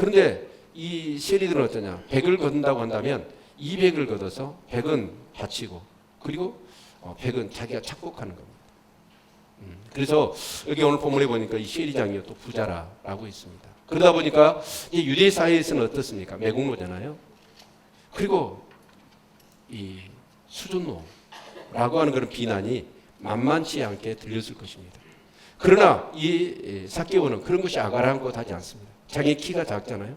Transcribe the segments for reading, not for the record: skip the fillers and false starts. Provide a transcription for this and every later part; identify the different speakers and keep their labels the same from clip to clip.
Speaker 1: 그런데 이 세리들은 어떠냐? 100을 거둔다고 한다면 200을 걷어서 100은 바치고 그리고 100은 자기가 착복하는 겁니다. 그래서 여기 오늘 본문에 보니까 이 세리장이 또 부자라고 있습니다. 그러다 보니까 이 유대 사회에서는 어떻습니까? 매국노잖아요. 그리고 이 수준노라고 하는 그런 비난이 만만치 않게 들렸을 것입니다. 그러나 이 삭개오는 그런 것이 아가랑곳하지 않습니다. 자기 키가 작잖아요.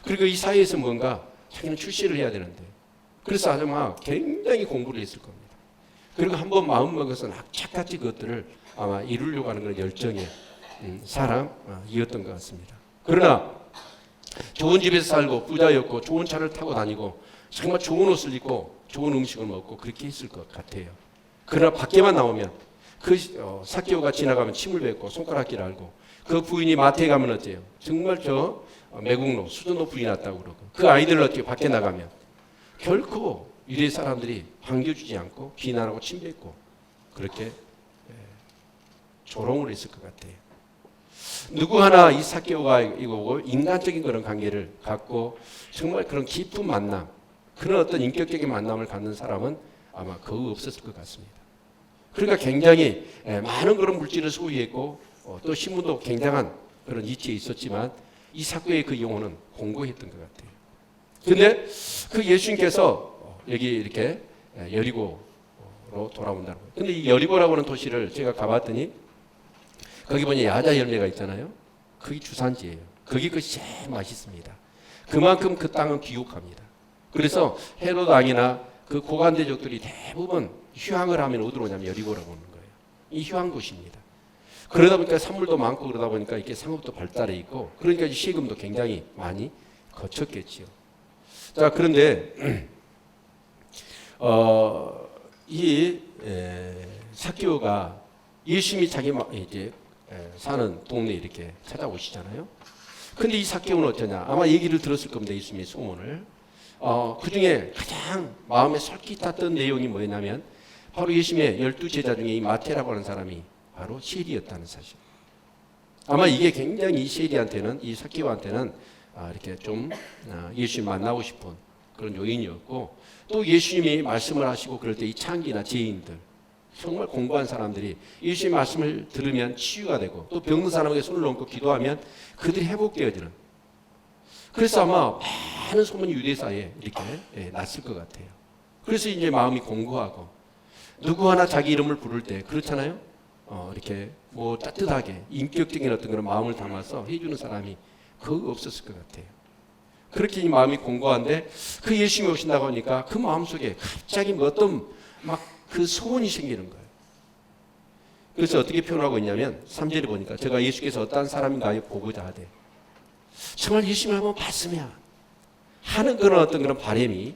Speaker 1: 그리고 이 사회에서 뭔가 자기는 출세를 해야 되는데 그래서 아마 굉장히 공부를 했을 겁니다. 그리고 한번 마음먹어서 악착같이 그것들을 아마 이루려고 하는 그런 열정의 사람이었던 것 같습니다. 그러나 좋은 집에서 살고 부자였고 좋은 차를 타고 다니고 정말 좋은 옷을 입고 좋은 음식을 먹고 그렇게 했을 것 같아요. 그러나 밖에만 나오면 그 삭개오가 지나가면 침을 뱉고 손가락질 알고 그 부인이 마트에 가면 어때요? 정말 저 매국노 수준노 부인 났다고 그러고 그 아이들을 어떻게 밖에 나가면 결코 유대 사람들이 반겨주지 않고 비난하고 침뱉고 그렇게 조롱을 했을 것 같아요. 누구 하나 이 삭개오가 이거고 인간적인 그런 관계를 갖고 정말 그런 깊은 만남 그런 어떤 인격적인 만남을 갖는 사람은 아마 거의 없었을 것 같습니다. 그러니까 굉장히 많은 그런 물질을 소유했고 또 신분도 굉장한 그런 위치에 있었지만 이 삭개오의 그 영혼은 공고했던 것 같아요. 그런데 그 예수님께서 여기 이렇게 여리고로 돌아온다는 거예요. 근데 이 여리고라고 하는 도시를 제가 가봤더니 거기 보니 야자 열매가 있잖아요. 그게 주산지예요. 거기 것이 제일 맛있습니다. 그만큼 그 땅은 귀국합니다. 그래서 헤롯 왕이나 그 고관대족들이 대부분 휴양을 하면 어디로 오냐면 여리고라고 오는 거예요. 이 휴양 도시입니다. 그러다 보니까 산물도 많고 그러다 보니까 이렇게 상업도 발달해 있고 그러니까 세금도 굉장히 많이 거쳤겠지요. 자, 그런데 이 삭개오가 예수님이 자기 이제 사는 동네에 이렇게 찾아오시잖아요. 근데 이 삭개오는 어쩌냐? 아마 얘기를 들었을 겁니다. 예수님의 소문을. 그 중에 가장 마음에 솔깃했던 내용이 뭐냐면 바로 예수님의 12제자 중에 이 마태라고 하는 사람이 바로 세리였다는 사실. 아마 이게 굉장히 이 세리한테는 이 삭개오한테는 이렇게 좀 예수님 만나고 싶은 그런 요인이었고 또 예수님이 말씀을 하시고 그럴 때 이 창기나 죄인들 정말 공부한 사람들이 예수님 말씀을 들으면 치유가 되고 또 병든 사람에게 손을 얹고 기도하면 그들이 회복되어지는 그래서 아마 많은 소문이 유대 사회에 이렇게 났을 것 같아요. 그래서 이제 마음이 공고하고 누구 하나 자기 이름을 부를 때 그렇잖아요. 이렇게 뭐 따뜻하게 인격적인 어떤 그런 마음을 담아서 해주는 사람이 거의 없었을 것 같아요. 그렇게 이 마음이 공고한데 그 예수님이 오신다고 하니까 그 마음속에 갑자기 뭐 어떤 막 그 소원이 생기는 거예요. 그래서 어떻게 표현하고 있냐면 3절에 보니까 제가 예수께서 어떤 사람인가 보고자 하되 정말 예수님을 한번 봤으면 하는 그런 어떤 그런 바람이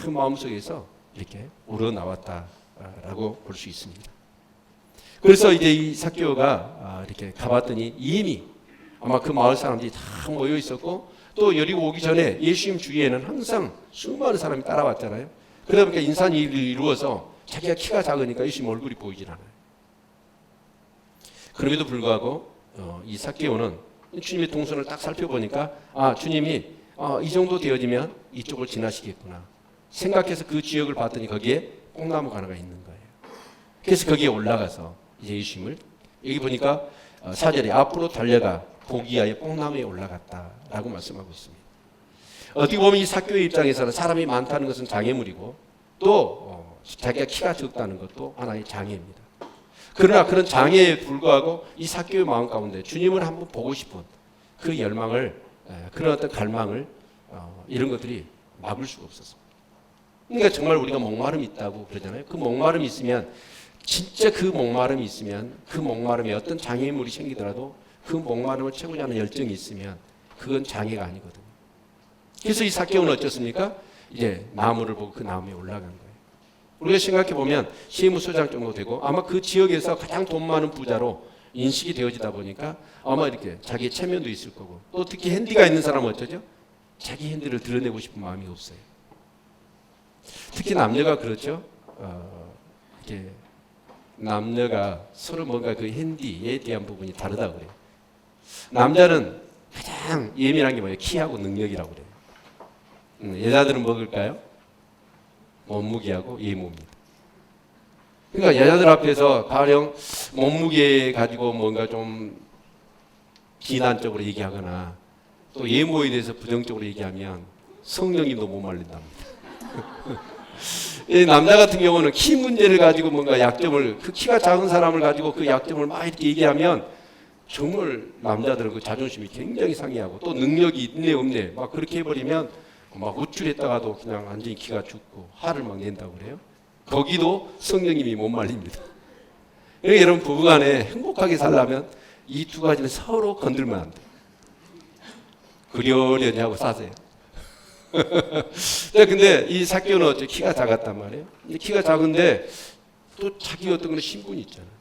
Speaker 1: 그 마음속에서 이렇게 우러나왔다라고 볼 수 있습니다. 그래서 이제 이 삭개오가 이렇게 가봤더니 이미 아마 그 마을 사람들이 다 모여 있었고 또 여리고 오기 전에 예수님 주위에는 항상 수많은 사람이 따라왔잖아요. 그러다 보니까 인산이 이루어서 자기가 키가 작으니까 예수님 얼굴이 보이질 않아요. 그럼에도 불구하고 이 삭개오는 주님의 동선을 딱 살펴보니까 주님이 이 정도 되어지면 이쪽을 지나시겠구나 생각해서 그 지역을 봤더니 거기에 뽕나무가 하나가 있는 거예요. 그래서 거기에 올라가서 이제 예수님을 여기 보니까 4절에 앞으로 달려가 보기 위하여 뽕나무에 올라갔다라고 말씀하고 있습니다. 어떻게 보면 이 삭개오의 입장에서는 사람이 많다는 것은 장애물이고 또 자기가 키가 적다는 것도 하나의 장애입니다. 그러나 그런 장애에 불구하고 이 삭개오의 마음 가운데 주님을 한번 보고 싶은 그 열망을 그런 어떤 갈망을 이런 것들이 막을 수가 없었습니다. 그러니까 정말 우리가 목마름이 있다고 그러잖아요. 그 목마름이 있으면 진짜 그 목마름이 있으면 그 목마름에 어떤 장애물이 생기더라도 그 목마름을 채우자 하는 열정이 있으면 그건 장애가 아니거든요. 그래서 이 삭개오는 어쩌습니까? 이제 나무를 보고 그 나무에 올라간 거예요. 우리가 생각해 보면 세무서장 정도 되고 아마 그 지역에서 가장 돈 많은 부자로 인식이 되어지다 보니까 아마 이렇게 자기의 체면도 있을 거고 또 특히 핸디가 있는 사람은 어쩌죠? 자기 핸디를 드러내고 싶은 마음이 없어요. 특히 남녀가 그렇죠. 이렇게 남녀가 서로 뭔가 그 핸디에 대한 부분이 다르다고 그래요. 남자는 가장 예민한 게 뭐예요? 키하고 능력이라고 그래요. 여자들은 먹을까요? 몸무게하고 외모입니다. 그러니까 여자들 앞에서 가령 몸무게 가지고 뭔가 좀 비난적으로 얘기하거나 또 외모에 대해서 부정적으로 얘기하면 성령님도 못 말린답니다. 남자 같은 경우는 키 문제를 가지고 뭔가 약점을, 그 키가 작은 사람을 가지고 그 약점을 막 이렇게 얘기하면 정말 남자들은 그 자존심이 굉장히 상해하고 또 능력이 있네 없네 막 그렇게 해버리면 막 우쭐했다가도 그냥 완전히 기가 죽고 화를 막 낸다고 그래요. 거기도 성령님이 못 말립니다. 그러니까 여러분 부부간에 행복하게 살려면 이 두 가지는 서로 건들면 안 돼요. 그러려니 하고 사세요. 근데 이 삭개오는 어째 키가 작았단 말이에요. 키가 작은데 또 자기 어떤 그런 신분이 있잖아요.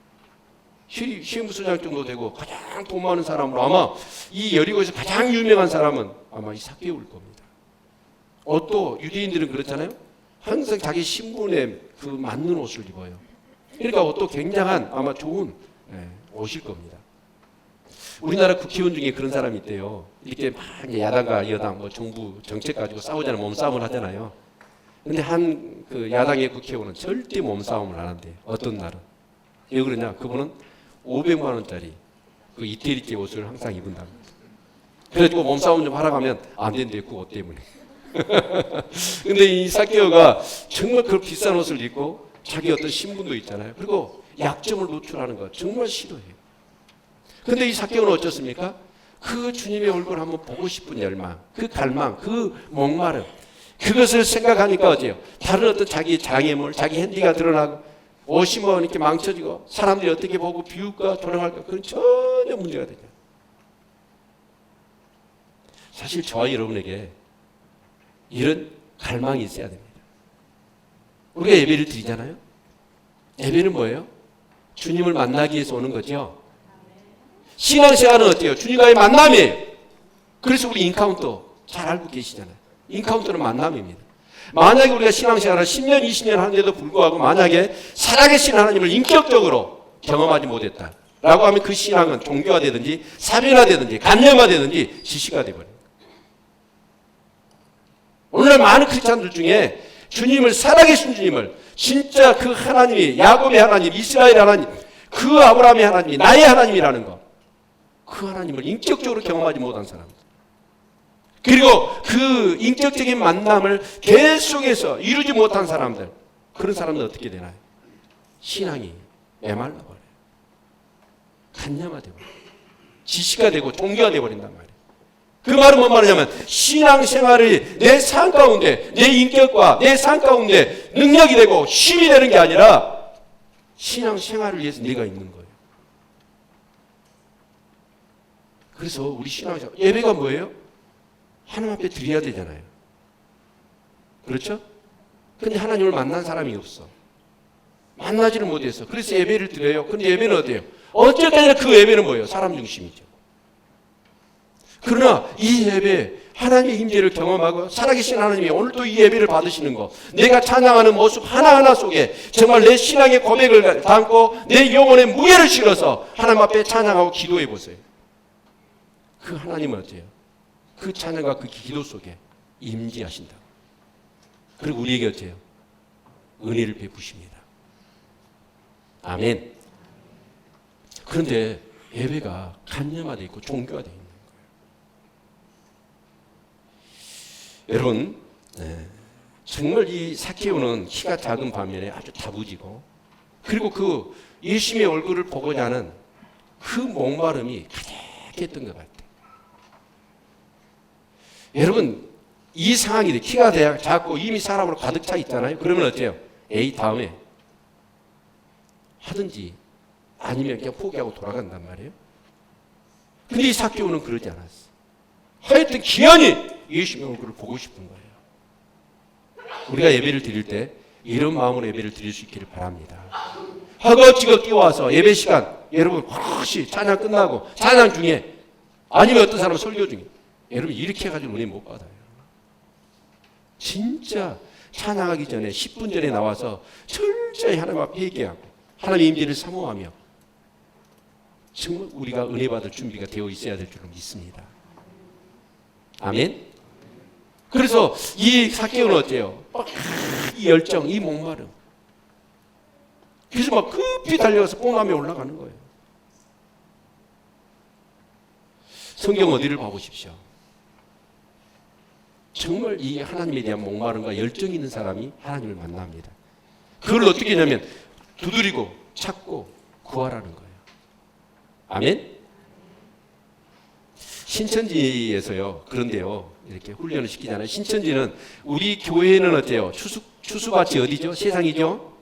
Speaker 1: 시무소장 정도 되고 가장 돈 많은 사람으로 아마 이 여리고에서 가장 유명한 사람은 아마 이 삭개오일 겁니다. 또 유대인들은 그렇잖아요. 항상 자기 신분에 그 맞는 옷을 입어요. 그러니까 옷도 굉장한 아마 좋은 옷일 겁니다. 우리나라 국회의원 중에 그런 사람이 있대요. 이렇게 막 야당과 여당, 뭐 정부 정책 가지고 싸우잖아요. 몸싸움을 하잖아요. 근데 한 그 야당의 국회의원은 절대 몸싸움을 안 한대요. 어떤 날은. 왜 그러냐? 그분은 500만 원짜리 그 이태리제 옷을 항상 입은답니다. 그래가지고 몸싸움 좀 하라고 하면 안 된대요. 그 옷 때문에. 근데 이 삭개오가 정말 그 비싼 옷을 입고 자기 어떤 신분도 있잖아요. 그리고 약점을 노출하는 거 정말 싫어해요. 근데 이 삭개오는 어쩌습니까? 그 주님의 얼굴을 한번 보고 싶은 열망, 그 갈망, 그 목마름, 그것을 생각하니까 어때요? 다른 어떤 자기 장애물, 자기 핸디가 드러나고 옷이 뭐 이렇게 망쳐지고 사람들이 어떻게 보고 비웃까 조롱할까 그건 전혀 문제가 되죠. 사실 저와 여러분에게 이런 갈망이 있어야 됩니다. 우리가 예배를 드리잖아요. 예배는 뭐예요? 주님을 만나기 위해서 오는 거죠. 신앙생활은 어때요? 주님과의 만남이에요. 그래서 우리 인카운터 잘 알고 계시잖아요. 인카운터는 만남입니다. 만약에 우리가 신앙생활을 10년, 20년 하는데도 불구하고 만약에 살아계신 하나님을 인격적으로 경험하지 못했다 라고 하면 그 신앙은 종교화되든지 사변화되든지 간념화되든지 지시가 되어버립니다. 오늘날 많은 크리스찬들 중에 주님을, 살아계신 주님을, 진짜 그 하나님이 야곱의 하나님, 이스라엘 하나님, 그 아브라함의 하나님이 나의 하나님이라는 것, 그 하나님을 인격적으로 경험하지 못한 사람들, 그리고 그 인격적인 만남을 계속해서 이루지 못한 사람들, 그런 사람들 어떻게 되나요? 신앙이 메말라 버려요. 간념화되고 지시가 되고 종교가 되어버린단 말이에요. 그 말은 뭔 말이냐면 신앙생활이 내 삶 가운데, 내 인격과 내 삶 가운데 능력이 되고 힘이 되는 게 아니라 신앙생활을 위해서 네가 있는 거예요. 그래서 우리 신앙생활, 예배가 뭐예요? 하나님 앞에 드려야 되잖아요. 그렇죠? 근데 하나님을 만난 사람이 없어. 만나지를 못해서. 그래서 예배를 드려요. 근데 예배는 어때요? 어쨌든 그 예배는 뭐예요? 사람 중심이죠. 그러나 이 예배, 하나님의 임재를 경험하고 살아계신 하나님이 오늘도 이 예배를 받으시는 것, 내가 찬양하는 모습 하나하나 속에 정말 내 신앙의 고백을 담고 내 영혼의 무게를 실어서 하나님 앞에 찬양하고 기도해 보세요. 그 하나님은 어때요? 그 찬양과 그 기도 속에 임재하신다. 그리고 우리에게 어때요? 은혜를 베푸십니다. 아멘. 그런데 예배가 간념화되어 있고 종교화되어 있는 거예요. 여러분, 정말 이 삭개오는 키가 작은 반면에 아주 다부지고, 그리고 그 예수님의 얼굴을 보고자 하는 그 목마름이 가득했던 것 같아요. 여러분, 이 상황이 키가 작고 이미 사람으로 가득 차 있잖아요. 그러면 어때요? 에이, 다음에 하든지 아니면 그냥 포기하고 돌아간단 말이에요. 근데 이 삭개오는 그러지 않았어. 하여튼 기한이 예수님의 얼굴을 보고 싶은 거예요. 우리가 예배를 드릴 때 이런 마음으로 예배를 드릴 수 있기를 바랍니다. 허겁지겁 뛰어와서 예배 시간, 여러분 혹시 찬양 끝나고 찬양 중에 아니면 어떤 사람은 설교 중에, 여러분 이렇게 해가지고 은혜 못 받아요. 진짜 찬양하기 전에 10분 전에 나와서 철저히 하나님 앞에 회개하고 하나님의 임재를 사모하며 정말 우리가 은혜 받을 준비가 되어 있어야 될 줄로 믿습니다. 아멘. 그래서 이 삭개오는 어때요? 이 열정, 이 목마름. 그래서 막 급히 달려가서 뽕나무에 올라가는 거예요. 성경 어디를 봐보십시오. 정말 이 하나님에 대한 목마름과 열정이 있는 사람이 하나님을 만납니다. 그걸 어떻게 하냐면 두드리고 찾고 구하라는 거예요. 아멘. 신천지에서요. 그런데요. 이렇게 훈련을 시키잖아요. 신천지는 우리 교회는 어때요? 추수밭이 어디죠? 세상이죠.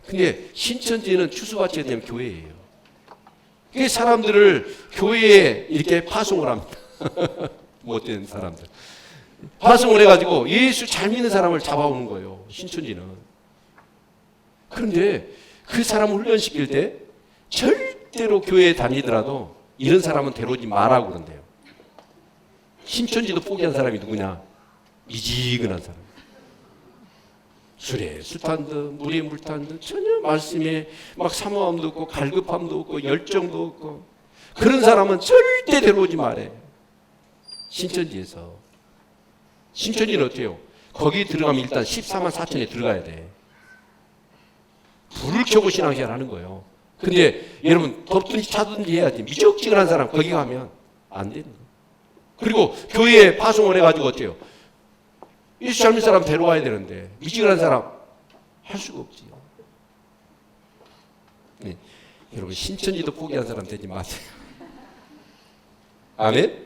Speaker 1: 근데 신천지는 추수밭이 어디냐면 교회예요. 그 사람들을 교회에 이렇게 파송을 합니다. 못된 사람들. 파송을 해가지고 예수 잘 믿는 사람을 잡아오는 거예요. 신천지는. 그런데 그 사람을 훈련시킬 때 절대로 교회에 다니더라도 이런 사람은 데려오지 말라고 그런대요. 신천지도 포기한 사람이 누구냐? 미지근한 사람. 술에 술 탄 듯 물에 물 탄 듯 전혀 말씀에 막 사모함도 없고 갈급함도 없고 열정도 없고 그런 사람은 절대 데려오지 말아요. 신천지에서. 신천지는 어때요? 거기 들어가면 일단 14만 4천에 들어가야 돼. 불을 켜고 신앙생활 하는 거예요. 근데 여러분 덥든지 차든지 해야지. 미적지근한 사람 거기 가면 안 되는 거예요. 그리고 교회에 파송을 해가지고 어때요? 예수 잘 믿는 사람 데려와야 되는데 미지근한 사람 할 수가 없지요. 네. 여러분 신천지도 포기한 사람 되지 마세요. 아멘?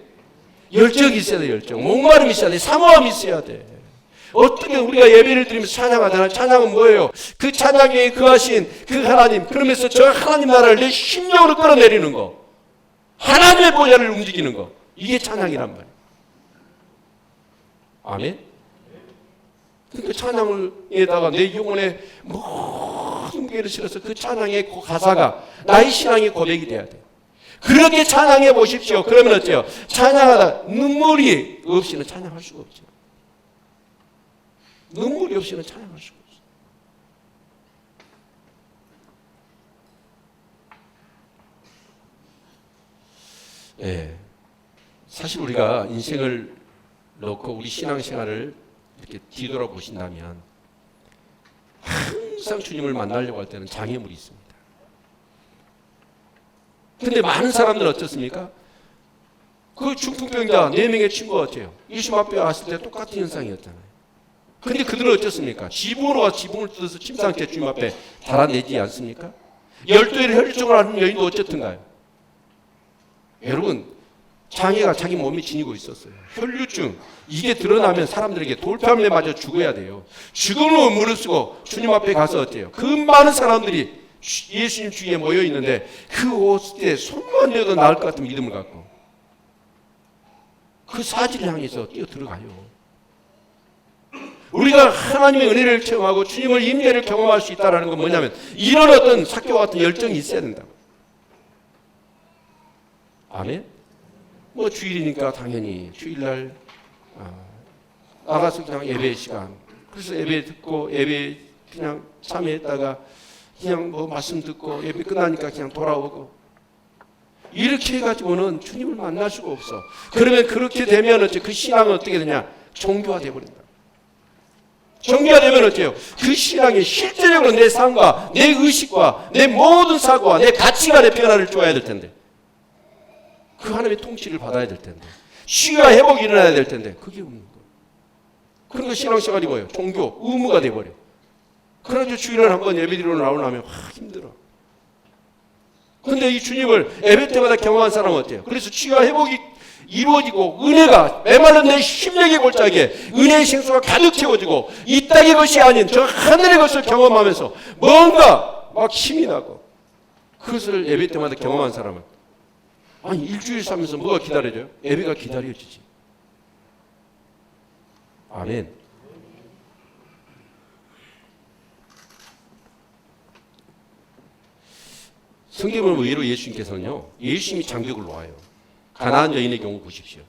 Speaker 1: 열정이 있어야 돼. 열정. 목마름이 있어야 돼. 사모함이 있어야 돼. 어떻게 우리가 예배를 드리면서 찬양하잖아요. 찬양은 뭐예요? 그 찬양에 거하신 그 하나님, 그러면서 저 하나님 나라를 내 심령으로 끌어내리는 거, 하나님의 보좌를 움직이는 거, 이게 찬양이란 말이에요. 아멘? 그러니까 찬양에다가 내 영혼에 모든 무게를 실어서 그 찬양의 가사가 나의 신앙의 고백이 돼야 돼. 그렇게 찬양해 보십시오. 그러면 어때요? 찬양하다 눈물이 없이는 찬양할 수가 없죠. 눈물이 없이는 찬양할 수가 없어요. 예. 사실 우리가 인생을 놓고 우리 신앙생활을 이렇게 뒤돌아보신다면 항상 주님을 만나려고 할 때는 장애물이 있습니다. 근데 많은 사람들은 어떻습니까? 그 중풍병자 4명의 친구가 어때요? 예수 앞에 왔을 때 똑같은 현상이었잖아요. 근데 그들은 어떻습니까? 지붕으로 와 지붕을 뜯어서 침상째 주님 앞에 달아내지 않습니까? 12일을 혈류증을 앓는 여인도 어쨌든가요? 여러분 장애가 자기 몸에 지니고 있었어요. 혈류증 이게 드러나면 사람들에게 돌팔매 맞아 죽어야 돼요. 죽음으로 무릎쓰고 주님 앞에 가서 어때요? 그 많은 사람들이 예수님 주위에 모여 있는데 그 옷에 손만 대도 나을 것 같은 믿음을 갖고 그 사지를 향해서 뛰어 들어가요. 우리가 하나님의 은혜를 체험하고 주님을 임재를 경험할 수 있다는 건 뭐냐면 이런 어떤 삭개와 같은 열정이 있어야 된다고. 아멘? 뭐 주일이니까 당연히 주일날 나가서 그냥 예배 시간 그래서 예배 듣고 예배 그냥 참여했다가 그냥 뭐 말씀 듣고 예배 끝나니까 그냥 돌아오고 이렇게 해가지고는 주님을 만날 수가 없어. 그러면 그렇게 되면 그 신앙은 어떻게 되냐? 종교화 되어버린다. 종교화 되면 어때요? 그 신앙이 실제적으로 내 삶과 내 의식과 내 모든 사고와 내 가치관의 변화를 줘야 될 텐데 그 하나님의 통치를 받아야 될 텐데 치유와 회복이 일어나야 될 텐데 그게 없는 거예요. 그러니까 신앙생활이 뭐예요? 종교, 의무가 돼버려. 그래가지고 주일날 한번 예배드리러 나오려면 힘들어. 그런데 이 주님을 예배 때마다 경험한 사람은 어때요? 그래서 치유와 회복이 이루어지고 은혜가 메말른 내 심령의 골짜기에 은혜의 생수가 가득 채워지고 이 땅의 것이 아닌 저 하늘의 것을 경험하면서 뭔가 막 힘이 나고 그것을 예배 때마다 경험한 사람은 아니 일주일 살면서 뭐가 기다려져요? 예배가 기다려지지. 아멘. 성경을 의외로 예수님께서는요 예수님이 장벽을 놓아요. 가나안 여인의 경우 보십시오.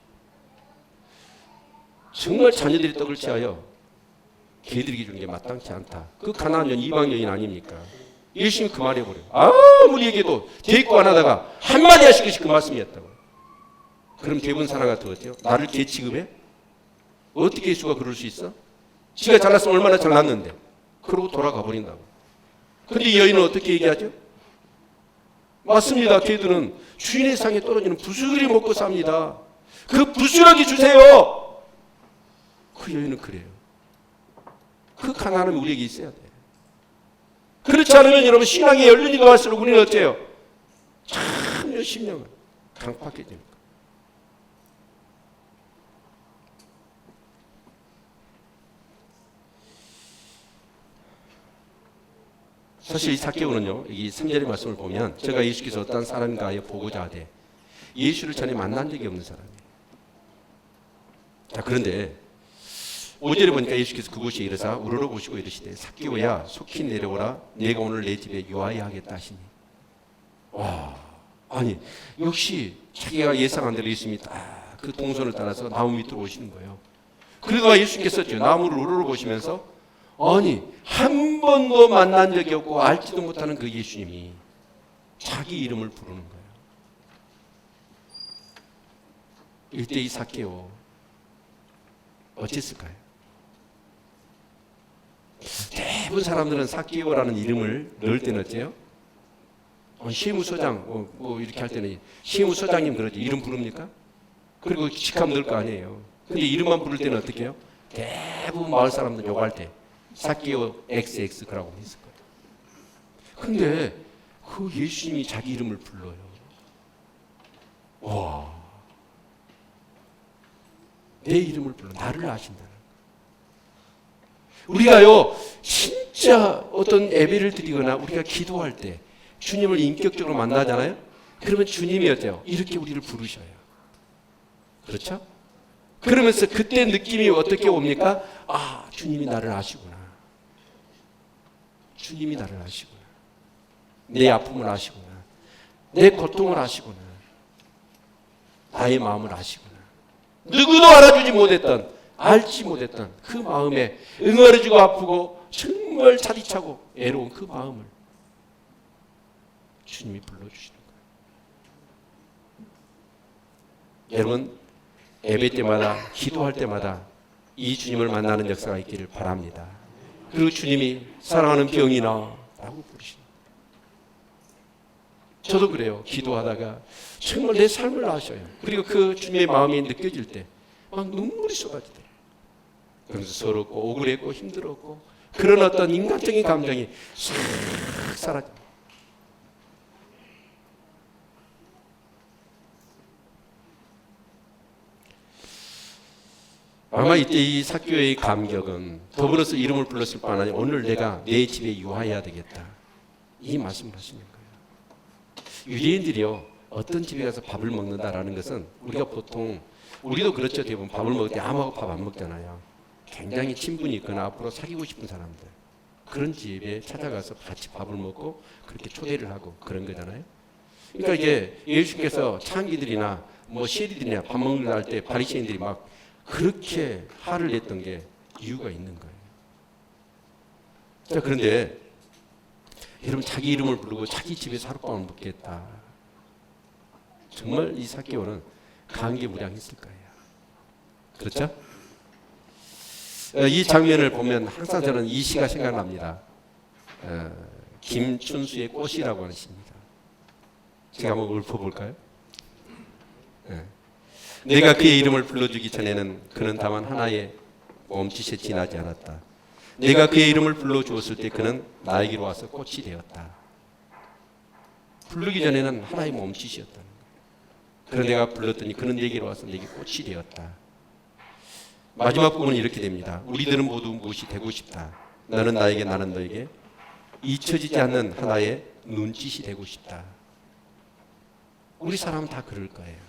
Speaker 1: 정말 자녀들이 떡을 취하여 개들에게 주는 게 마땅치 않다. 그 가나안 여인 이방 여인 아닙니까? 예수님이 그 말해버려요. 아무리 얘기해도 대입고 안 하다가 한마디 하시듯이 그 말씀이었다고. 그럼 대부분 사람 같은 거죠. 나를 개 취급해? 어떻게 예수가 그럴 수 있어? 지가 잘났으면 얼마나 잘났는데. 그러고 돌아가 버린다고. 근데 이 여인은 어떻게 얘기하죠? 맞습니다. 개들은 주인의 상에 떨어지는 부스러기 먹고 삽니다. 그 부스러기 주세요. 그 여인은 그래요. 그 가난함이 우리에게 있어야 돼. 그렇지 않으면 여러분 신앙의 연륜이 갈수록 우리는 어때요? 참 몇십 년을 강팍해집니다. 사실 이 삭개오는요, 이 3절의 말씀을 보면 제가 예수께서 어떤 사람과의 보고자 하되 예수를 전에 만난 적이 없는 사람이에요. 자, 그런데 5절에 보니까 예수께서 그곳에 이르사 우러러 보시고 이르시되 삭개오야 속히 내려오라 내가 오늘 내 집에 유하여 하겠다 하시니. 와, 아니 역시 자기가 예상한 대로 예수님이 딱 그 동선을 따라서 나무 밑으로 오시는 거예요. 그래도 예수님께서 나무를 우러러 보시면서 아니 한 번도 만난 적이 없고 알지도 못하는 그 예수님이 자기 이름을 부르는 거예요. 이때 이 삭개오 어땠을까요? 대부분 사람들은 삭개오라는 이름을 넣을 때는 어때요? 시무소장 뭐 이렇게 할 때는 시무소장님 그러지 이름 부릅니까? 그리고 직함 넣을 거 아니에요. 근데 이름만 부를 때는 어떻게 해요? 대부분 마을 사람들 욕할 때 삭개오 XX 그라고 했을 거예요. 근데 그 예수님이 자기 이름을 불러요. 와, 내 이름을 불러 나를 아신다는. 우리가요 진짜 어떤 예배를 드리거나 우리가 기도할 때 주님을 인격적으로 만나잖아요. 그러면 주님이 어때요? 이렇게 우리를 부르셔요. 그렇죠? 그러면서 그때 느낌이 어떻게 옵니까? 아, 주님이 나를 아시구나. 주님이 나를 아시구나. 내 아픔을 아시구나. 내 고통을 아시구나. 나의 마음을 아시구나. 누구도 알아주지 못했던, 알지 못했던 그 마음에 응어리지고 아프고 정말 차디차고 애로운 그 마음을 주님이 불러주시는 거예요. 여러분 예배 때마다 기도할 때마다 이 주님을 만나는 역사가 있기를 바랍니다. 그리고 주님이 사랑하는 병이나 라고 부르십니다. 저도 그래요. 기도하다가 정말 내 삶을 아셔요. 그리고 그 주님의 마음이 느껴질 때 막 눈물이 쏟아지더라고요. 그래서 서럽고 억울했고 힘들었고 그런 어떤 인간적인 감정이 싹 사라집니다. 아마 이때 이 삭개오의 감격은 더불어서 이름을 불렀을 뿐 아니라 오늘 내가 내 집에 유하여야 되겠다. 이 말씀을 하시는 거예요. 유대인들이요 어떤 집에 가서 밥을 먹는다라는 것은 우리가 보통 우리도 그렇죠. 대부분 밥을 먹을 때 아무하고 밥 안 먹잖아요. 굉장히 친분이 있거나 앞으로 사귀고 싶은 사람들 그런 집에 찾아가서 같이 밥을 먹고 그렇게 초대를 하고 그런 거잖아요. 그러니까 이제 예수님께서 창기들이나 뭐 시리들이나 밥 먹는 할 때 바리새인들이 막 그렇게 화를 냈던 게 이유가 있는 거예요. 자, 그런데 여러분 자기 이름을 부르고 자기 집에서 하룻밤을 묵겠다. 정말 이 삭개오는 감개무량했을 거예요. 그렇죠? 이 장면을 보면 항상 저는 이 시가 생각납니다. 김춘수의 꽃이라고 하는 시입니다. 제가 한번 읊어볼까요? 내가 그의 이름을 불러주기 전에는 그는 다만 하나의 몸짓에 지나지 않았다. 내가 그의 이름을 불러주었을 때 그는 나에게로 와서 꽃이 되었다. 부르기 전에는 하나의 몸짓이었다는 거예요. 그런데 내가 불렀더니 그는 내게로 와서 내게 꽃이 되었다. 마지막 부분은 이렇게 됩니다. 우리들은 모두 무엇이 되고 싶다. 너는 나에게 나는 너에게 잊혀지지 않는 하나의 눈짓이 되고 싶다. 우리 사람은 다 그럴 거예요.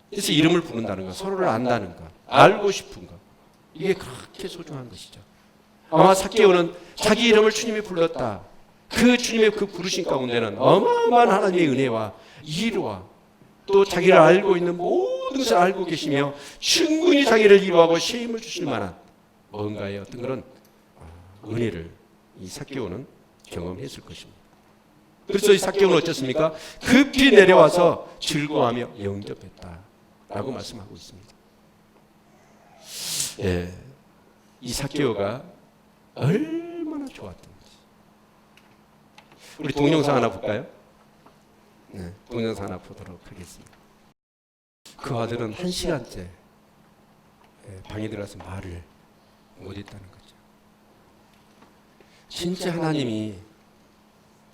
Speaker 1: 그래서 이름을 부른다는 것, 서로를 안다는 것, 알고 싶은 것, 이게 그렇게 소중한 것이죠. 아마 삭개오는 자기 이름을 주님이 불렀다. 그 주님의 그 부르심 가운데는 어마어마한 하나님의 은혜와 이루와 또 자기를 알고 있는 모든 것을 알고 계시며 충분히 자기를 이루하고 쉼을 주실 만한 뭔가의 어떤 그런 은혜를 이 삭개오는 경험했을 것입니다. 그래서 이 삭개오는 어쨌습니까? 급히 내려와서 즐거워하며 영접했다라고 말씀하고 있습니다. 예, 이 삭개오가 얼마나 좋았던지. 우리 동영상 하나 볼까요? 네, 동영상 하나 보도록 하겠습니다. 그 아들은 1시간째 방에 들어가서 말을 못했다는 거죠. 진짜 하나님이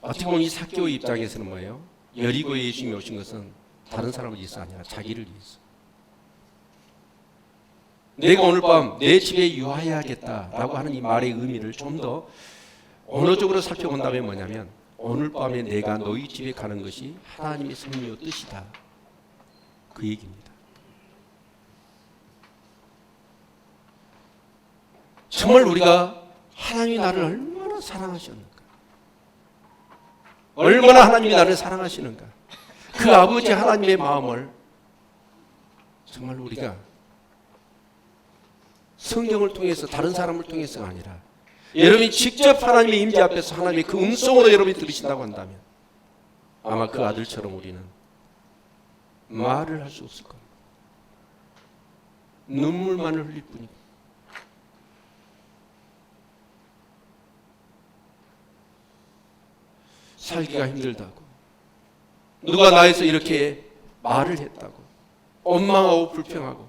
Speaker 1: 어떻게 보면 이 삭개오 입장에서는 뭐예요? 여리고에 예수님이 오신 것은 다른 사람을 위해서 아니라 자기를 위해서. 내가 오늘 밤 내 집에 유하여야겠다라고 하는 이 말의 의미를 좀 더 언어적으로 살펴본다면 뭐냐면 오늘 밤에 내가 너희 집에 가는 것이 하나님의 섭리요 뜻이다. 그 얘기입니다. 정말 우리가 하나님이 나를 얼마나 사랑하셨는가, 얼마나 하나님이 나를 사랑하시는가, 그 아버지 하나님의 마음을 정말 우리가 성경을 통해서 다른 사람을 통해서가 아니라 여러분이 직접 하나님의 임재 앞에서 하나님의 그 음성으로 여러분이 들으신다고 한다면 아마 그 아들처럼 우리는 말을 할 수 없을 겁니다. 눈물만을 흘릴 뿐이고. 살기가 힘들다고, 누가 나에서 이렇게 말을 했다고, 원망하고 불평하고,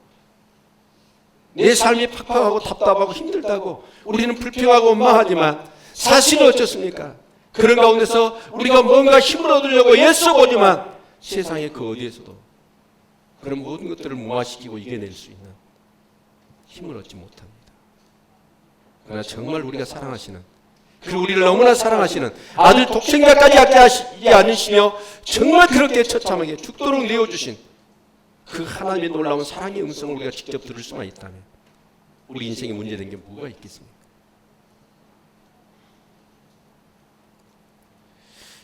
Speaker 1: 내 삶이 팍팍하고 답답하고 힘들다고 우리는 불평하고 원망하지만 사실은 어떻습니까? 그런 가운데서 우리가 뭔가 힘을 얻으려고 애써보지만 세상에 그 어디에서도 그런 모든 것들을 무마시키고 이겨낼 수 있는 힘을 얻지 못합니다. 그러나 정말 우리가 사랑하시는, 그리고 우리를 너무나 사랑하시는 아들 독생자까지 아끼지 않으시며 정말 그렇게 처참하게 죽도록 내어주신 그 하나님의 놀라운 사랑의 음성을 우리가 직접 들을 수만 있다면 우리 인생에 문제된 게 뭐가 있겠습니까?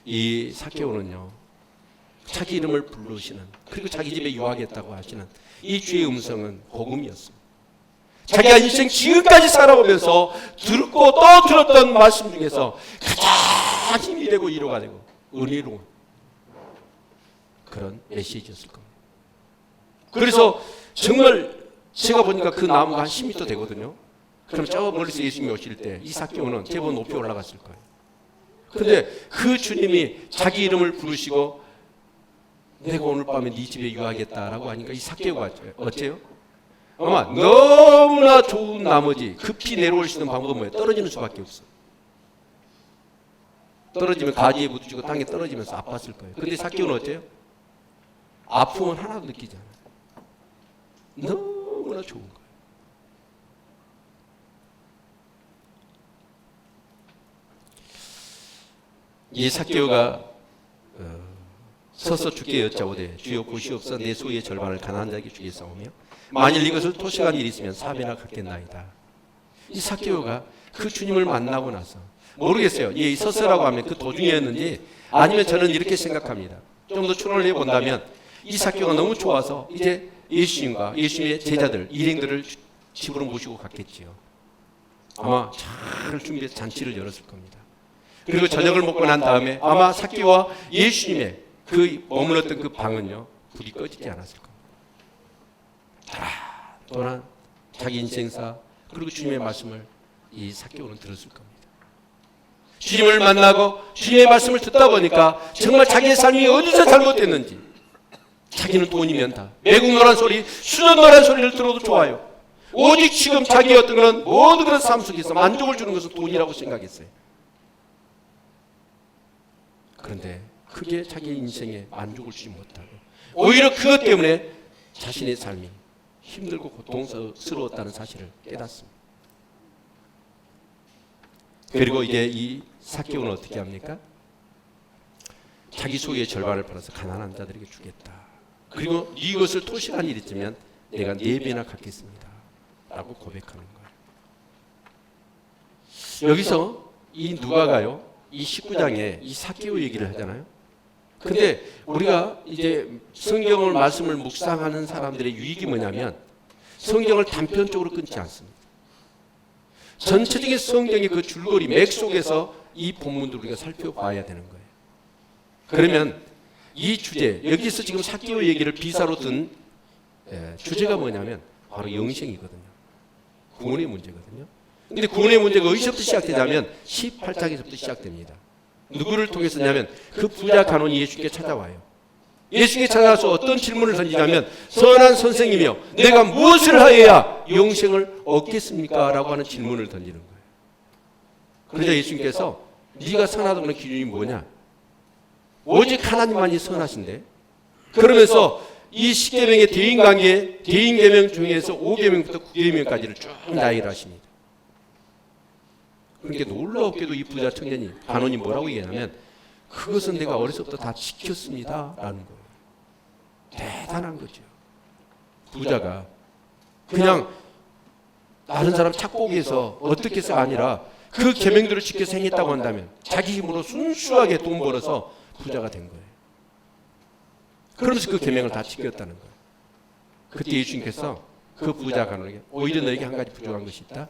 Speaker 1: 이 삭개오는요, 자기 이름을 부르시는, 그리고 자기 집에 유하겠다고 하시는 이 주의 음성은 복음이었습니다. 자기가 인생 지금까지 살아오면서 듣고 또 들었던 말씀 중에서 가장 힘이 되고 위로가 되고 은혜로운 그런 메시지였을 겁니다. 그래서 정말 제가 보니까 그 나무가 한 10m 되거든요. 그럼 저 멀리서 예수님이 오실 때 이 삭개오는 제법 높이 올라갔을 거예요. 그런데 그 주님이 자기 이름을 부르시고 내가 오늘 밤에 네 집에 유하겠다라고 하니까 이 삭개오가 어째요? 아마 너무나 좋은 나머지 급히 내려올 수 있는 방법은 뭐예요? 떨어지는 수밖에 없어. 떨어지면 가지에 부딪히고 땅에 떨어지면서 아팠을 거예요. 근데 삭개오는 어째요? 아픔은 하나도 느끼지 않아요. 너무나 좋은 거예요. 이 삭개오가 서서 주께 여짜오되 주여 보시옵소서 내 소유의 절반을 가난한 자에게 주겠사오며 만일 이것을 토식한 일이 있으면 4배나 갚겠나이다. 이 삭개오가 그 주님을 만나고 나서 모르겠어요. 이 서서라고 하면 그 도중이었는지 아니면 저는 이렇게 생각합니다. 좀 더 추론을 해본다면 이 삭개오가 너무 좋아서 이제 예수님과 예수님의 제자들, 일행들을 집으로 모시고 갔겠지요. 아마 잘 준비해서 잔치를 열었을 겁니다. 그리고 저녁을 먹고 난 다음에 아마 삭개오와 예수님의 그 머물렀던 그 방은요, 불이 꺼지지 않았을 겁니다. 또한 자기 인생사 그리고 주님의 말씀을 이 삭개오는 들었을 겁니다. 주님을 만나고 주님의 말씀을 듣다 보니까 정말 자기의 삶이 어디서 잘못됐는지, 자기는 돈이면 다 매국노란 소리, 수전노란 소리를 들어도 좋아요. 오직 지금 자기의 어떤 그런 모든 그런 삶 속에서 만족을 주는 것은 돈이라고 생각했어요. 그런데 그게 자기의 인생에 만족을 주지 못하고 오히려 그것 때문에 자신의 삶이 힘들고 고통스러웠다는 사실을 깨닫습니다. 그리고 이제 이 삭개오는 어떻게 합니까? 자기 소유의 절반을 팔아서 가난한 자들에게 주겠다. 그리고 이것을 토식한 일이 있으면 내가 4배나 갚겠습니다. 라고 고백하는 거예요. 여기서 이 누가가요, 이 19장에 이 삭개오 얘기를 하잖아요. 근데 우리가 이제 성경을 말씀을 묵상하는 사람들의 유익이 뭐냐면 성경을 단편적으로 끊지 않습니다. 전체적인 성경의 그 줄거리 맥 속에서 이 본문도 우리가 살펴봐야 되는 거예요. 그러면 이 주제, 여기서 지금 삭개오 얘기를 비사로 든 주제가 뭐냐면 바로 영생이거든요. 구원의 문제거든요. 근데 구원의 문제가 어디서부터 시작되냐면 18장에서부터 시작됩니다. 누구를 통해서냐면 그 부자 간원이 예수께 찾아와요. 예수께 찾아와서 어떤 질문을 던지냐면 선한 선생님이여 내가 무엇을 하여야 영생을 얻겠습니까? 라고 하는 질문을 던지는 거예요. 그러자 예수님께서 네가 선하다는 기준이 뭐냐? 오직 하나님만이 선하신데 그러면서 이 10계명의 대인관계, 대인계명 중에서 5계명부터 9계명까지를 쭉 나열을 하십니다. 그러니까 놀라웠게도 이 부자 청년이 간원이 뭐라고 얘기하냐면 그것은 내가 어려서부터 다 지켰습니다 라는 거예요. 대단한 거죠. 부자가 그냥 다른 사람 착복해서 어떻게 해서가 아니라 그 계명들을 지켜서 행했다고 한다면 자기 힘으로 순수하게 돈 벌어서 부자가 된 거예요. 그러면서 그 계명을 다 지켰다는 거예요. 그때 예수님께서 그 부자 간원에게 오히려 너에게 한 가지 부족한 것이 있다.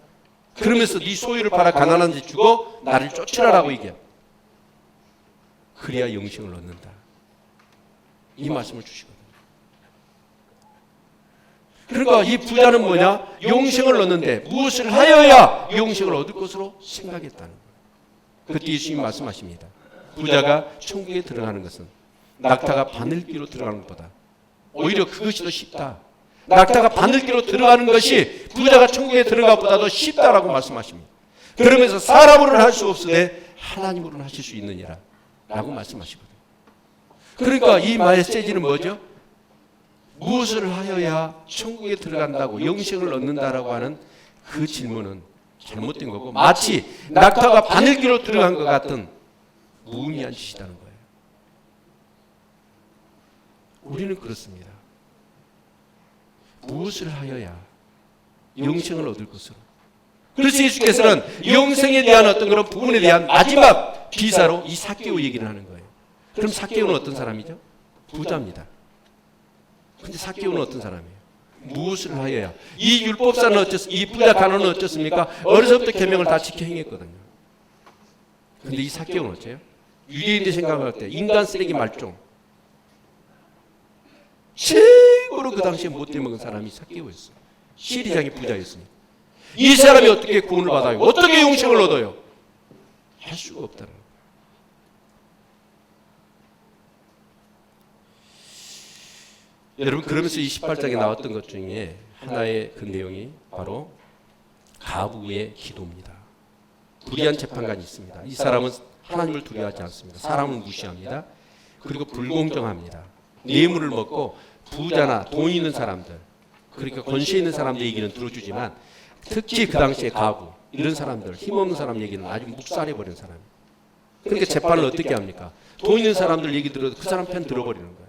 Speaker 1: 그러면서 네 소유를 팔아 가난한 데 주고 나를 쫓으라라고 얘기해요. 그래야 영생을 얻는다. 이 말씀을 주시거든요. 그러니까 이 부자는 뭐냐? 영생을 얻는데 무엇을 하여야 영생을 얻을 것으로 생각했다는 거예요. 그때 예수님이 말씀하십니다. 부자가 천국에 들어가는 것은 낙타가 바늘기로 들어가는 것보다 오히려 그것이 더 쉽다. 낙타가 바늘기로 들어가는 것이 부자가 천국에 들어가는 것보다 더 쉽다라고 말씀하십니다. 그러면서 사람으로는 할 수 없으되 하나님으로는 하실 수 있느니라 라고 말씀하시거든요. 그러니까 이 메시지는 뭐죠? 무엇을 하여야 천국에 들어간다고 영생을 얻는다라고 하는 그 질문은 잘못된 거고 마치 낙타가 바늘기로 들어간 것 같은 무의미한 짓이라는 거예요. 우리는 그렇습니다. 무엇을 하여야 영생을 얻을 것으로. 그래서 예수께서는 영생에 대한 어떤 그런 부분에 대한 마지막 비사로 이 삭개오 얘기를 하는 거예요. 그럼 삭개오는 어떤 사람이죠? 부자입니다. 근데 삭개오는 어떤 사람이에요? 무엇을 하여야? 이 율법사는 어쩌습니까? 이 부자 간원은 어쩌습니까? 어려서부터 계명을 다 지켜 행했거든요. 근데 이 삭개오는 어째요? 유대인들 생각할 때 인간 쓰레기 말종. 최고로 그 당시에 못돼 먹은 사람이 삭개오였어요. 시리장의 부자였으니까. 이 사람이 어떻게 구원을 받아요? 어떻게 영생을 얻어요? 할 수가 없다는 거예요. 여러분 그러면서 이 18장에 나왔던 것 중에 하나의 그 내용이 바로 가부의 기도입니다. 불의한 재판관이 있습니다. 이 사람은 하나님을 두려워하지 않습니다. 사람을 무시합니다. 그리고 불공정합니다. 뇌물을 먹고 부자나 돈 있는 사람들, 그러니까 권세 있는 사람들 얘기는 들어주지만 특히 그 당시에 가부, 이런 사람들, 힘없는 사람 얘기는 아주 묵살해버린 사람이에요. 그러니까 재판을 어떻게 합니까? 돈 있는 사람들 얘기 들어도 그 사람 편 들어버리는 거예요.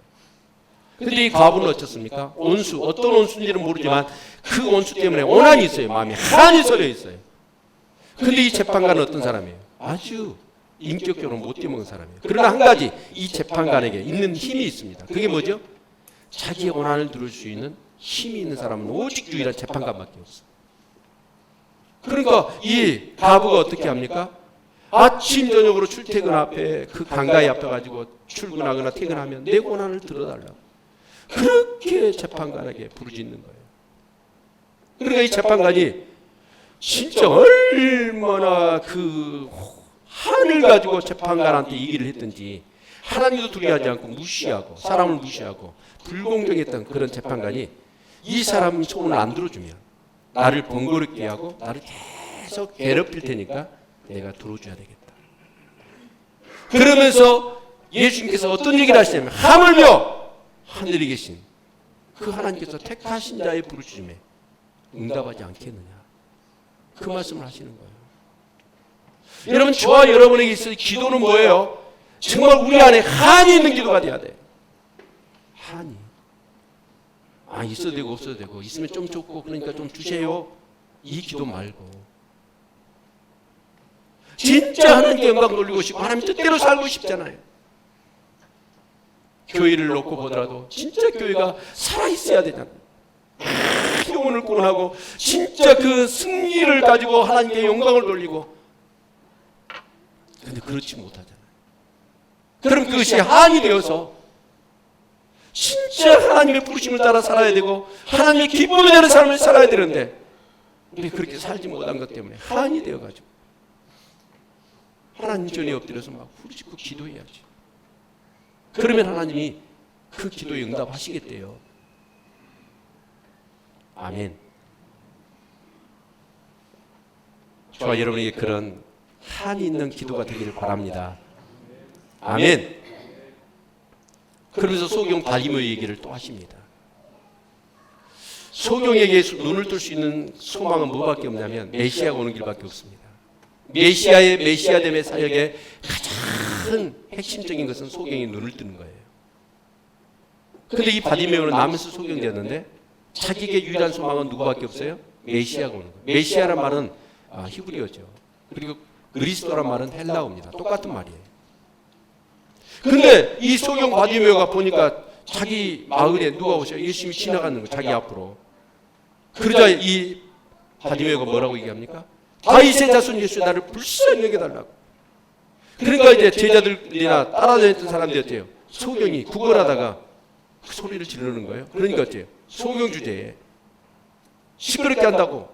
Speaker 1: 근데 이 과부는 어떻습니까? 원수, 어떤 원수인지는 모르지만 그 원수 때문에 원한이 있어요. 마음에 한이 서려 있어요. 근데 이 재판관은 어떤 사람이에요? 아주 인격적으로 못돼 먹은 사람이에요. 그러나 한 가지 이 재판관에게 있는 힘이 있습니다. 그게 뭐죠? 자기의 원한을 들을 수 있는 힘이 있는 사람은 오직 유일한 재판관밖에 없어요. 그러니까 이 과부가 어떻게 합니까? 아침 저녁으로 출퇴근 앞에 그 강가에 앞에 가지고 출근하거나 퇴근하면 내 원한을 들어달라고 그렇게 재판관에게 부르짖는 거예요. 그러니까 이 재판관이 진짜 얼마나 그 한을 가지고 재판관한테 얘기를 했든지 하나님도 두려워하지 않고 무시하고 사람을 무시하고 불공정했던 그런 재판관이 이 사람 소원을 안 들어주면 나를 번거롭게 하고 나를 계속 괴롭힐 테니까 내가 들어줘야 되겠다. 그러면서 예수님께서 어떤 얘기를 하시냐면 하물며 하늘에 계신 그 하나님께서 택하신 자의 부르심에 응답하지 않겠느냐. 그 말씀을 하시는 거예요. 여러분 저와 여러분에게 있어서 기도는 뭐예요? 정말 우리 안에 한이 있는 기도가 돼야 돼. 한이. 아 있어도 되고 없어도 되고 있으면 좀 좋고 그러니까 좀 주세요. 이 기도 말고 진짜 하나님께 영광 돌리고 싶고 하나님 뜻대로 살고 싶잖아요. 교회를 놓고 보더라도 진짜 교회가 살아있어야 되잖아요. 영혼을 구원하고 진짜 그 승리를 가지고 하나님께 영광을 돌리고 근데 그렇지 못하잖아요. 그럼 그것이 한이 되어서 진짜 하나님의 부르심을 따라 살아야 되고 하나님의 기쁨을 내는 삶을 살아야 되는데 우리 그렇게 살지 못한 것 때문에 한이 되어가지고 하나님 전에 엎드려서 막 후리짓고 기도해야지. 그러면 하나님이 그 기도에 응답하시겠대요. 아멘. 저와 여러분에게 그런 한이 있는 기도가 되기를 바랍니다. 아멘. 그러면서 소경 바디메오 얘기를 또 하십니다. 소경에게 눈을 뜰 수 있는 소망은 뭐밖에 없냐면 메시아가 오는 길밖에 없습니다. 메시아됨의 사역의 가장 핵심적인 것은 소경이 눈을 뜨는 거예요. 그런데 이 바디메오는 남에서 소경되었는데 자기에게 유일한 소망은 누구밖에 없어요? 메시아가 오는 거예요. 메시아란 말은 히브리어죠. 그리고 그리스도란 말은 헬라어입니다. 똑같은 말이에요. 근데 이 소경 바디메오가 보니까 자기 마을에 누가 오셔요? 예수님이 지나가는 거예요. 자기 앞으로. 그러자 이 바디메오가 뭐라고 얘기합니까? 다윗의 자손 예수 나를 불쌍히 여겨달라고. 그러니까 이제 제자들이나 따라다녔던 사람들이 어때요? 소경이 구걸하다가 그 소리를 지르는 거예요. 그러니까 어때요? 소경 주제에 시끄럽게 한다고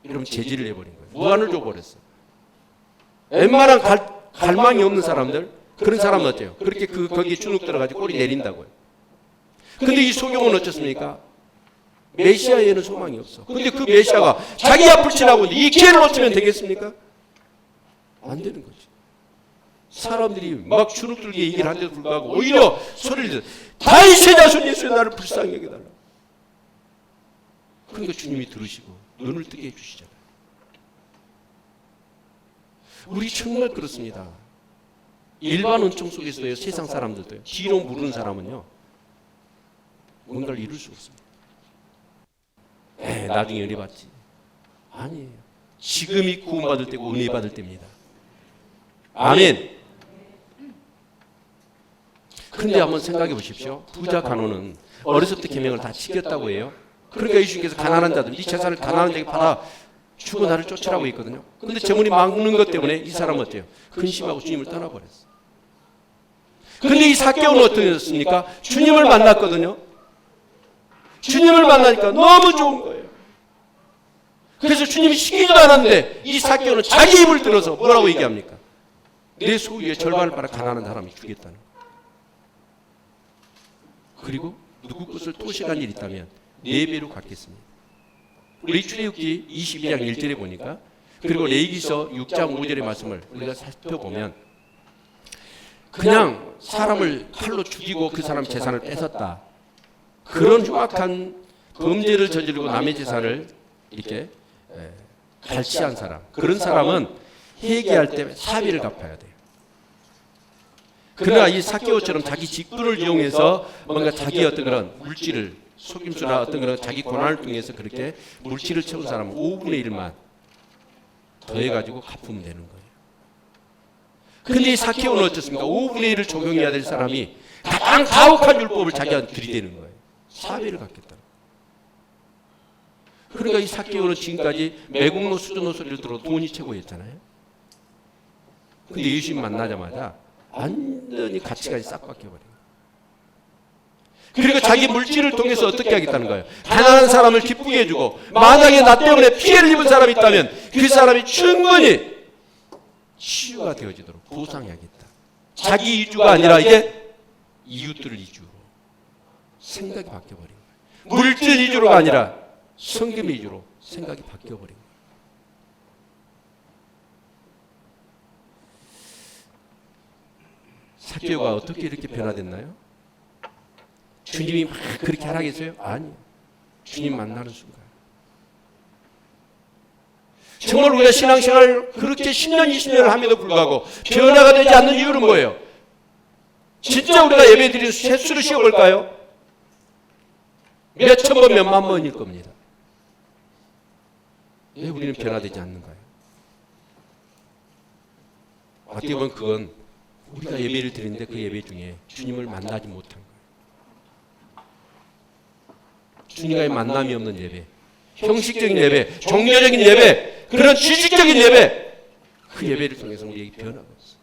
Speaker 1: 이러면 제지를 해버린 거예요. 무한을 줘버렸어. 웬만한 갈망이 없는 사람들, 그런 사람은 어때요? 그렇게 거기에 주눅 들어가지고 꼬리 내린다고요. 근데 이 소경은 어쩌습니까? 메시아에는 소망이 없어. 근데 그 메시아가 자기 앞을 지나고 있는데 이 기회를 놓치면 되겠습니까? 안 되는 거지. 사람들이 막 주눅 들게 얘기를 하는데도 불구하고 오히려 소리를 들어 다윗의 자손 예수의 나를 불쌍히 여겨달라. 그러니까 주님이 들으시고 눈을 뜨게 해주시잖아요. 우리 정말 그렇습니다. 일반 은총 속에서도요, 세상 사람들도요, 뒤로 무르는 사람은요, 뭔가를 이룰 수 없습니다. 나중에 은혜 받지. 아니에요. 지금이 구원받을 때고 은혜 받을 때입니다. 아멘. 그런데 한번 생각해 보십시오. 부자 간호는 어렸을 때 계명을 다 지켰다고 해요. 그러니까 예수님께서 가난한 자들, 네 재산을 가난한 자에게 팔아 주고 나를 쫓으라고 했거든요. 그런데 재물이 막는 것 때문에 이 사람은 어때요? 근심하고 주님을 떠나버렸어. 그런데 이 삭개오는 어떠셨습니까? 주님을 만났거든요. 주님을 만나니까 너무 좋은 거예요. 그래서 주님이 시키지도 않았는데 이 삭개오는 자기 입을 들어서 뭐라고 얘기합니까? 내 소유의 절반을 팔아 가난한 사람이 주겠다는 거예요. 그리고 누구 것을 토식한 일이 있다면 4배로 갚겠습니다. 우리 출애굽기 22장 1절에 보니까, 그리고 레위기서 6장 5절의 말씀을 우리가 살펴보면 그냥 사람을 칼로 죽이고 그 사람 재산을 뺏었다, 그런 흉악한 범죄를 저지르고 남의 재산을 이렇게 갈취한 사람, 그런 사람은 회개할 때 사비를 갚아야 돼요. 그러나 이 삭개오처럼 자기 직분을 이용해서 뭔가 자기 어떤 그런 물질을, 속임수나 어떤 그런 자기 고난을 통해서 그렇게 물질을 채운 사람은 5분의 1만 더해가지고 갚으면 되는 거예요. 그런데 이 삭개오는 어떻습니까? 5분의 1을 적용해야 될 사람이 가장 가혹한 율법을 자기한테 들이대는 거예요. 사비를 갚겠다. 그러니까 이 삭개오는 지금까지 매국노 수저노 소리를 들어 돈이 최고였잖아요. 근데 예수님 만나자마자 완전히 가치관이 싹 바뀌어버려요. 그리고 자기 물질을 통해서 어떻게 하겠다는 거예요? 가난한 사람을 기쁘게 해주고, 만약에 나 때문에 피해를 입은 사람이 있다면 그 사람이 충분히 치유가 되어지도록 보상해야겠다. 자기 이주가 아니라 이게 이웃들 이주로 생각이 바뀌어버린 거예요. 물질 이주로가 아니라 성금 이주로 생각이 바뀌어버린 거예요. 삭개오가 어떻게 이렇게 변화됐나요? 주님이 막 그렇게 하라겠어요? 아니요. 주님 만나는 순간. 정말 우리가 신앙생활을 그렇게 10년, 20년을 함에도 불구하고 변화가 되지 않는 이유는 뭐예요? 진짜 우리가 예배드리는 횟수를 쉬어볼까요? 몇천 번, 몇만 번일 겁니다. 왜 우리는 변화되지 않는가요? 어떻게 보면 그건 우리가 예배를 드리는데 그 예배 중에 주님을 만나지 못한 거예요. 주님과의 만남이 없는 예배, 형식적인 예배, 종교적인 예배, 그런 지식적인 예배, 그 예배를 통해서 우리에게 변화가 없어요.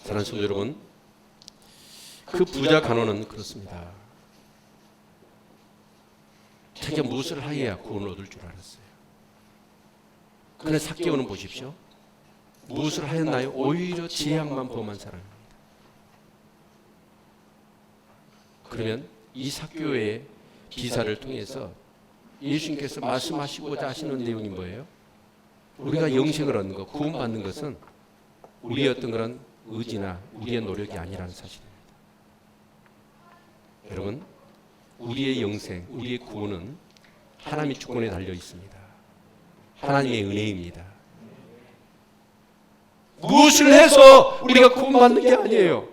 Speaker 1: 사랑하는 성도 여러분, 그 부자 간호는 그렇습니다. 자기가 무엇을 하여야 구원을 얻을 줄 알았어요. 그런데 삭개오는 보십시오. 무엇을 하였나요? 오히려 죄악만 범한 사람입니다. 그러면 이 삭개오의 기사를 통해서 예수님께서 말씀하시고자 하시는 내용이 뭐예요? 우리가 영생을 얻는 것, 구원받는 것은 우리의 어떤 그런 의지나 우리의 노력이 아니라는 사실입니다. 여러분, 우리의 영생, 우리의 구원은 하나님의 주권에 달려 있습니다. 하나님의 은혜입니다. 무엇을 해서 우리가 구원받는 게 아니에요.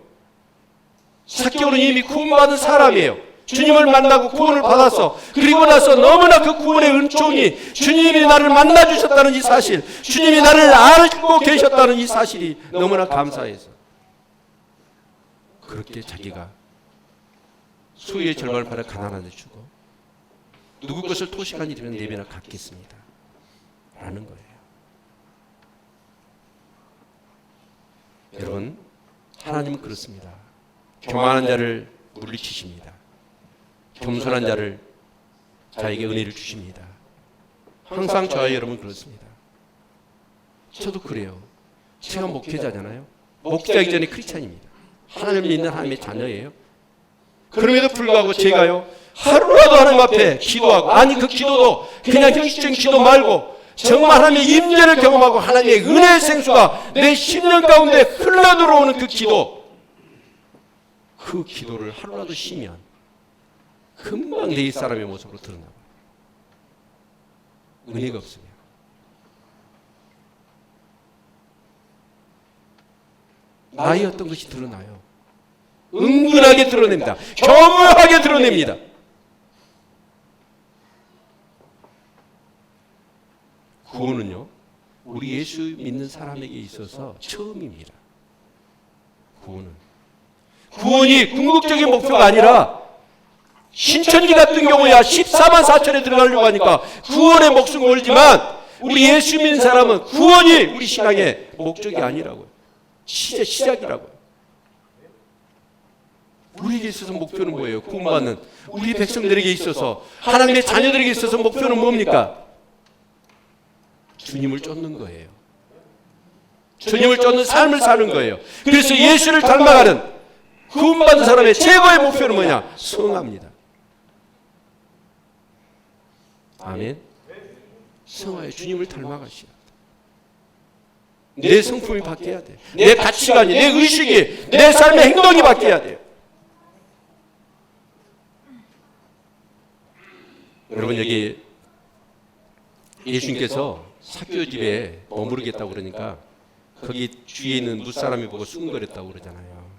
Speaker 1: 삭개오는 이미 구원받은 사람이에요. 주님을 만나고 구원을 받았어. 그리고 나서 너무나 그 구원의 은총이 주님이 나를 만나주셨다는 이 사실, 주님이 나를 알고 계셨다는 이 사실이 너무나 감사해서 그렇게 자기가 소유의 절반을 팔아 가난한 데 주고 누구 것을 토식한 일이면 네 배나 갚겠습니다 라는 거예요. 여러분, 하나님은 그렇습니다. 교만한 자를 물리치십니다. 겸손한 자를 자에게 은혜를 주십니다. 항상 저와 여러분 그렇습니다. 저도 그래요. 제가 목회자잖아요. 목회자이기 전에 크리스찬입니다. 하나님을 믿는 하나님의 자녀예요. 그럼에도 불구하고 제가요, 하루라도 하나님 앞에 기도하고, 아니 그 기도도 그냥 형식적인 기도 말고 정말 하나님의 임재를 경험하고 하나님의 은혜의 생수가 내 심령 가운데 흘러들어오는 그 기도, 그 기도를 하루라도 쉬면 금방 내 사람의 모습으로 드러나고, 은혜가 없으면 나의 어떤 것이 드러나요. 은근하게 드러냅니다. 교묘하게 드러냅니다. 구원은요, 우리 예수 믿는 사람에게 있어서 처음입니다. 구원이 궁극적인 목표가 아니라 신천지 같은 경우야 14만 4천에 들어가려고 하니까 구원의 목숨을 걸지만 우리 예수 믿는 사람은 구원이 우리 신앙의 목적이 아니라고요. 시작이라고요. 우리에게 있어서 목표는 뭐예요? 구원받는 우리 백성들에게 있어서, 하나님의 자녀들에게 있어서 목표는 뭡니까? 주님을 쫓는 거예요. 주님을 쫓는 삶을 사는 거예요. 그래서 예수를 닮아가는 구원받은 사람의 최고의 목표는 뭐냐? 성화입니다. 아멘. 성화에 주님을 닮아가시야. 내 성품이 바뀌어야 돼. 내 가치관이, 내 의식이, 내 삶의 행동이 바뀌어야 돼요. 여러분, 여기 예수님께서 삭개오 집에 머무르겠다고 그러니까 거기 주위에 있는 무사람이 보고 수군거렸다고 그러잖아요.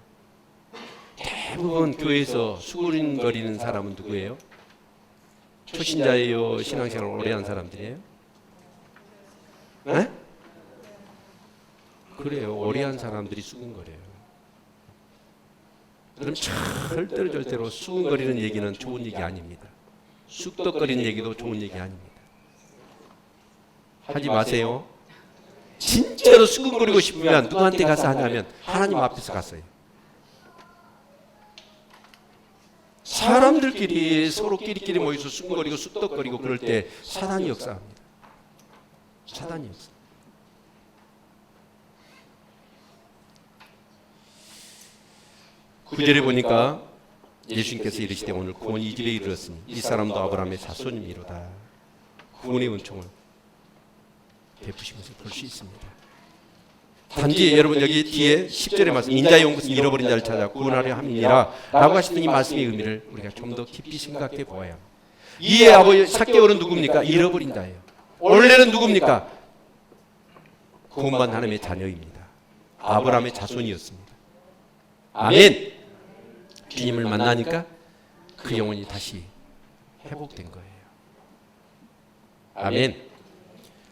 Speaker 1: 대부분 교회에서 수군거리는 사람은 누구예요? 초신자예요? 신앙생활 오래 한 사람들이에요? 네? 그래요. 오래 한 사람들이 수군거려요. 그럼 절대로 수군거리는 얘기는 좋은 얘기 아닙니다. 쑥덕거리는 얘기도 좋은 얘기 아닙니다. 하지 마세요. 진짜로 수근거리고 싶으면 누구한테 가서 하냐면 하나님 앞에서 갔어요. 사람들끼리 서로 끼리끼리 모여서 수근거리고 쑥덕거리고 그럴 때 사단이 역사합니다. 사단이 역사. 9절에 보니까 예수님께서 이르시되 오늘 구원이 이 집에 이르렀으니 이 사람도 아브라함의 자손이미로다. 구원의 은총을 베푸신 것을 볼 수 있습니다. 단지 여러분 여기 뒤에 10절의 말씀, 인자의 온 것은 잃어버린 자를 찾아 구원하려 함이니라 라고 하시던 이 말씀의 의미를 우리가 좀 더 깊이 생각해 보아야 합니다. 이의 아버지 삭개오는 누굽니까? 잃어버린 자예요. 원래는 누굽니까? 구원받은 하나님의 자녀입니다. 아브라함의 자손이었습니다. 아멘. 주님을 만나니까 그 영혼이 다시 회복된 거예요. 아멘.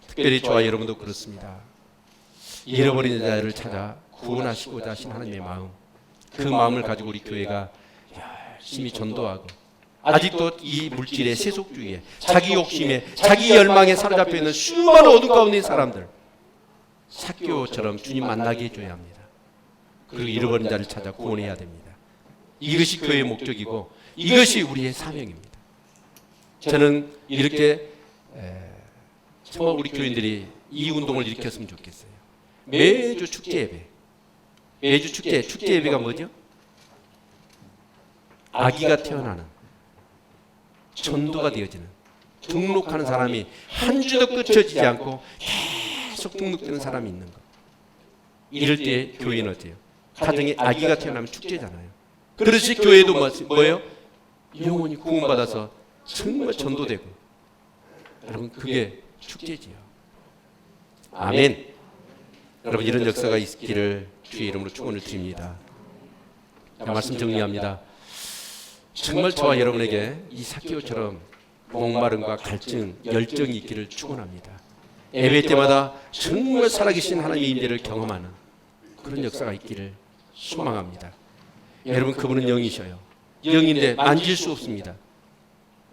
Speaker 1: 특별히 저와 여러분도 그렇습니다. 잃어버린 자를 찾아 구원하시고자 하신 하나님의 마음, 그 마음을 가지고 우리 교회가 열심히 전도하고, 아직도 이 물질의 세속주의에, 자기 욕심에, 자기 열망에 사로잡혀 있는 수많은 어둠 가운데 있는 사람들, 삭개오처럼 주님 만나게 해줘야 합니다. 그리고 잃어버린 자를 찾아 구원해야 됩니다. 이것이 교회의 목적이고 이것이 우리의 사명입니다. 저는 이렇게 정말 우리 교인들이 이 운동을 일으켰으면 좋겠어요. 매주 축제 예배. 매주 축제 예배가 뭐죠? 아기가 태어나는, 전도가 되어지는, 등록하는 사람이 한 주도 끊어지지 않고 계속 등록되는 사람이 있는 것. 이럴 때 교회는 어때요? 가정에 아기가 태어나면 축제잖아요. 그렇지 교회도 뭐예요? 영혼이 구원받아서 정말 전도되고. 여러분 그게 축제지요. 아멘. 여러분 이런 역사가 있기를 주의 이름으로 축원을 드립니다. 말씀 정리합니다. 정말 저와 여러분에게 이 삭개오처럼 목마름과 갈증, 열정이 있기를 축원합니다. 예배 때마다 정말 살아계신 하나님의 임재를 경험하는 그런 역사가 있기를 소망합니다. 여러분 그분은 영이셔요. 영인데 만질 수 없습니다.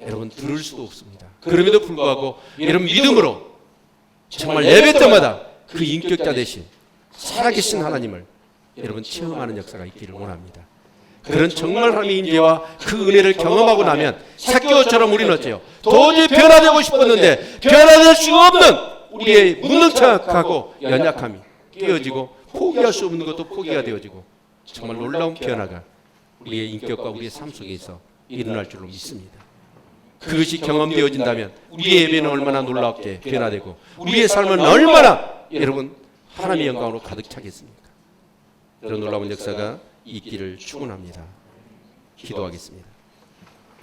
Speaker 1: 여러분 들을 수도 없습니다. 그럼에도 불구하고 여러분 믿음으로 정말 예배 때마다 그 인격자 되신 살아계신 하나님을 여러분 체험하는 역사가 있기를 원합니다. 그런 정말 하나님의 임재와 그 은혜를 경험하고 나면 삭개오처럼 우리는 어째요? 도저히 변화되고 싶었는데 변화될 수 없는 우리의 무능력하고 연약함이 깨어지고 포기할 수 없는 것도 포기가 되어지고 정말 놀라운 변화가 우리의 인격과 우리의 삶 속에서 일어날 줄로 믿습니다. 그것이 경험되어진다면 우리의 예배는 얼마나 놀랍게 변화되고 우리의 삶은 얼마나 여러분 하나님의 영광으로 가득 차겠습니까? 이런 놀라운 역사가 있기를 축원합니다. 기도하겠습니다.